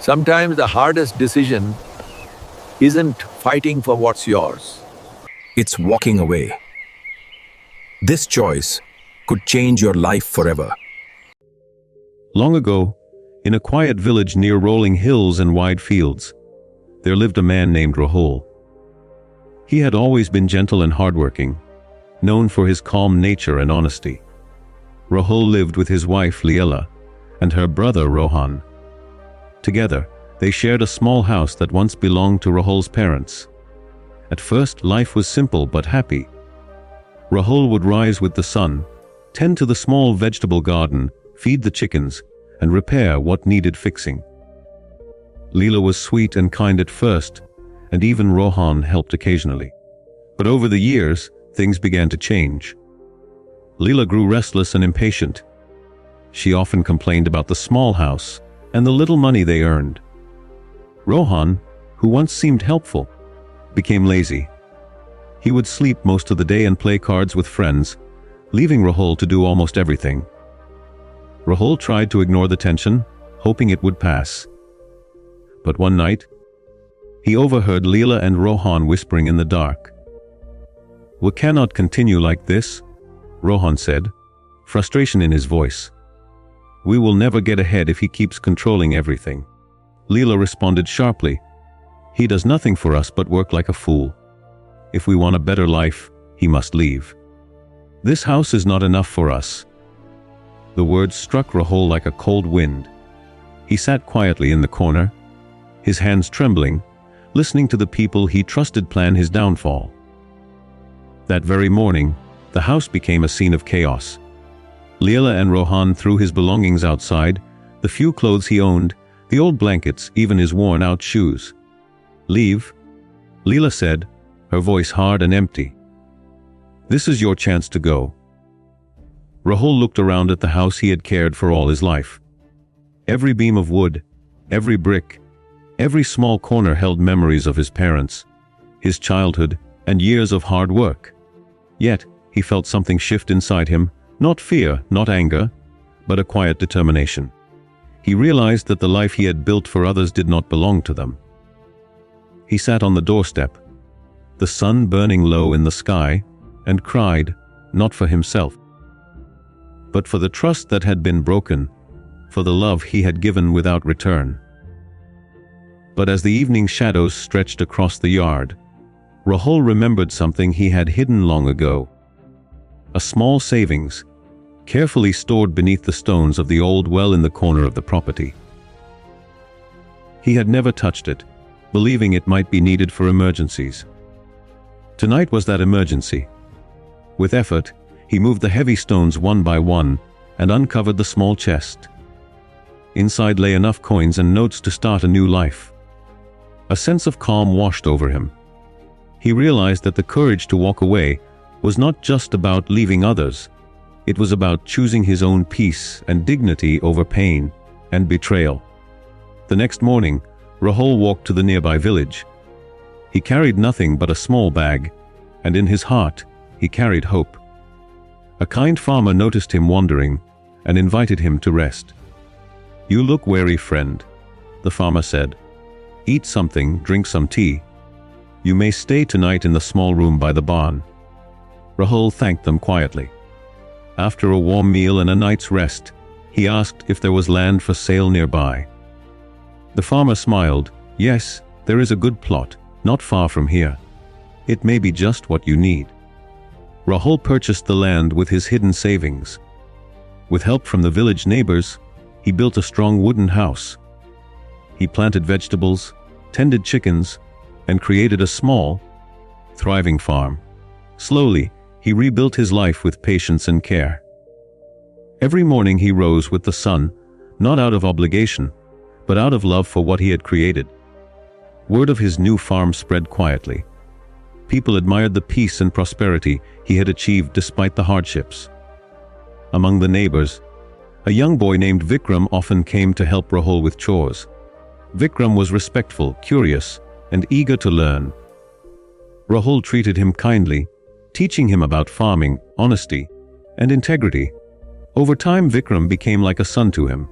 Sometimes the hardest decision isn't fighting for what's yours. It's walking away. This choice could change your life forever. Long ago, in a quiet village near rolling hills and wide fields, there lived a man named Rahul. He had always been gentle and hardworking, known for his calm nature and honesty. Rahul lived with his wife Leela and her brother Rohan. Together, they shared a small house that once belonged to Rahul's parents. At first, life was simple but happy. Rahul would rise with the sun, tend to the small vegetable garden, feed the chickens, and repair what needed fixing. Leela was sweet and kind at first, and even Rohan helped occasionally. But over the years, things began to change. Leela grew restless and impatient. She often complained about the small house and the little money they earned. Rohan, who once seemed helpful, became lazy. He would sleep most of the day and play cards with friends, leaving Rahul to do almost everything. Rahul tried to ignore the tension, hoping it would pass. But one night, he overheard Leela and Rohan whispering in the dark. "We cannot continue like this," Rohan said, frustration in his voice. "We will never get ahead if he keeps controlling everything." Leela responded sharply, "He does nothing for us but work like a fool. If we want a better life, he must leave. This house is not enough for us." The words struck Rahul like a cold wind. He sat quietly in the corner, his hands trembling, listening to the people he trusted plan his downfall. That very morning, the house became a scene of chaos. Leela and Rohan threw his belongings outside, the few clothes he owned, the old blankets, even his worn-out shoes. "Leave," Leela said, her voice hard and empty. "This is your chance to go." Rahul looked around at the house he had cared for all his life. Every beam of wood, every brick, every small corner held memories of his parents, his childhood, and years of hard work. Yet, he felt something shift inside him, not fear, not anger, but a quiet determination. He realized that the life he had built for others did not belong to them. He sat on the doorstep, the sun burning low in the sky, and cried, not for himself, but for the trust that had been broken, for the love he had given without return. But as the evening shadows stretched across the yard, Rahul remembered something he had hidden long ago. A small savings, carefully stored beneath the stones of the old well in the corner of the property. He had never touched it, believing it might be needed for emergencies. Tonight was that emergency. With effort, he moved the heavy stones one by one and uncovered the small chest. Inside lay enough coins and notes to start a new life. A sense of calm washed over him. He realized that the courage to walk away was not just about leaving others. It was about choosing his own peace and dignity over pain and betrayal. The next morning, Rahul walked to the nearby village. He carried nothing but a small bag, and in his heart, he carried hope. A kind farmer noticed him wandering and invited him to rest. "You look weary, friend," the farmer said. "Eat something, drink some tea. You may stay tonight in the small room by the barn." Rahul thanked them quietly. After a warm meal and a night's rest, he asked if there was land for sale nearby. The farmer smiled. "Yes, there is a good plot, not far from here. It may be just what you need." Rahul purchased the land with his hidden savings. With help from the village neighbors, he built a strong wooden house. He planted vegetables, tended chickens, and created a small, thriving farm. Slowly, he rebuilt his life with patience and care. Every morning he rose with the sun, not out of obligation, but out of love for what he had created. Word of his new farm spread quietly. People admired the peace and prosperity he had achieved despite the hardships. Among the neighbors, a young boy named Vikram often came to help Rahul with chores. Vikram was respectful, curious, and eager to learn. Rahul treated him kindly, teaching him about farming, honesty, and integrity. Over time, Vikram became like a son to him.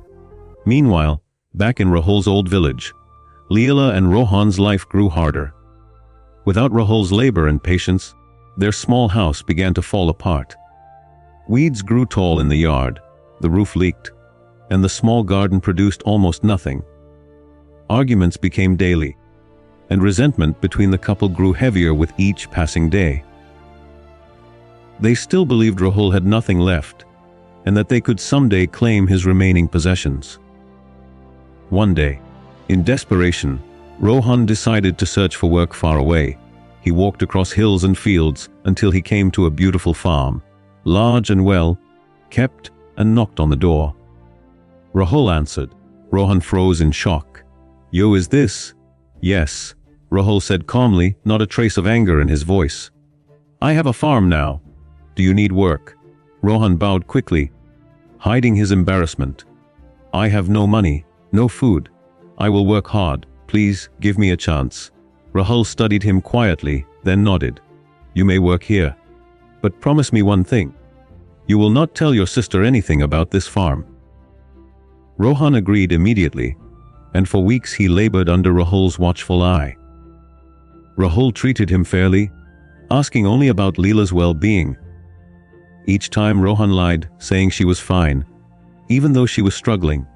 Meanwhile, Back in Rahul's old village, Leela and Rohan's life grew harder. Without Rahul's labor and patience, their small house began to fall apart. Weeds grew tall in the yard, the roof leaked, and the small garden produced almost nothing. Arguments became daily, and resentment between the couple grew heavier with each passing day. They still believed Rahul had nothing left, and that they could someday claim his remaining possessions. One day, in desperation, Rohan decided to search for work far away. He walked across hills and fields until he came to a beautiful farm, large and well kept, and knocked on the door. Rahul answered. Rohan froze in shock. "You is this?" "Yes," Rahul said calmly, not a trace of anger in his voice. "I have a farm now. Do you need work?" Rohan bowed quickly, hiding his embarrassment. "I have no money, no food. I will work hard. Please give me a chance." Rahul studied him quietly, then nodded. "You may work here. But promise me one thing. You will not tell your sister anything about this farm." Rohan agreed immediately, and for weeks he labored under Rahul's watchful eye. Rahul treated him fairly, asking only about Leela's well-being. Each time Rohan lied, saying she was fine, even though she was struggling.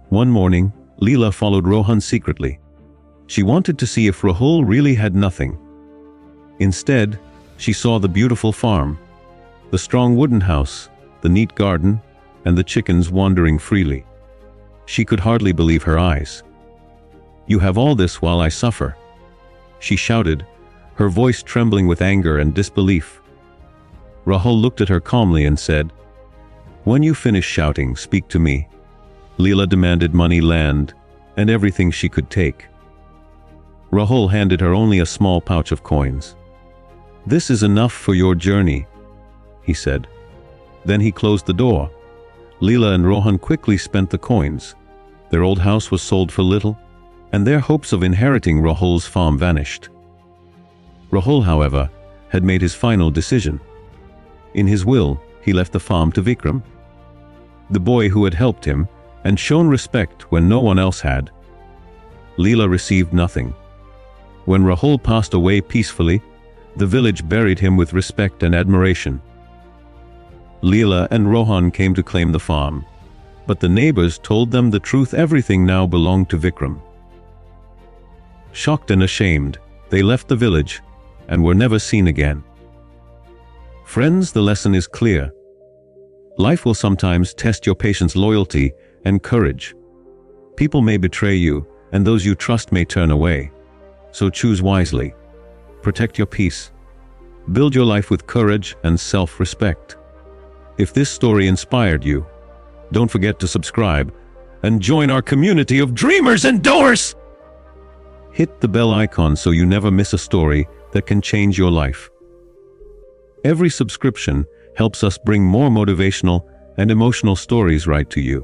One morning, Leela followed Rohan secretly. She wanted to see if Rahul really had nothing. Instead, she saw the beautiful farm, the strong wooden house, the neat garden, and the chickens wandering freely. She could hardly believe her eyes. "You have all this while I suffer," she shouted, her voice trembling with anger and disbelief. Rahul looked at her calmly and said, "When you finish shouting, speak to me." Leela demanded money, land, and everything she could take. Rahul handed her only a small pouch of coins. "This is enough for your journey," he said. Then he closed the door. Leela and Rohan quickly spent the coins. Their old house was sold for little, and their hopes of inheriting Rahul's farm vanished. Rahul, however, had made his final decision. In his will, he left the farm to Vikram, the boy who had helped him and shown respect when no one else had. Leela received nothing. When Rahul passed away peacefully, the village buried him with respect and admiration. Leela and Rohan came to claim the farm, but the neighbors told them the truth: everything now belonged to Vikram. Shocked and ashamed, they left the village and were never seen again. Friends, the lesson is clear. Life will sometimes test your patience, loyalty, and courage. People may betray you, and those you trust may turn away. So choose wisely. Protect your peace. Build your life with courage and self-respect. If this story inspired you, don't forget to subscribe and join our community of dreamers and doers! Hit the bell icon so you never miss a story that can change your life. Every subscription helps us bring more motivational and emotional stories right to you.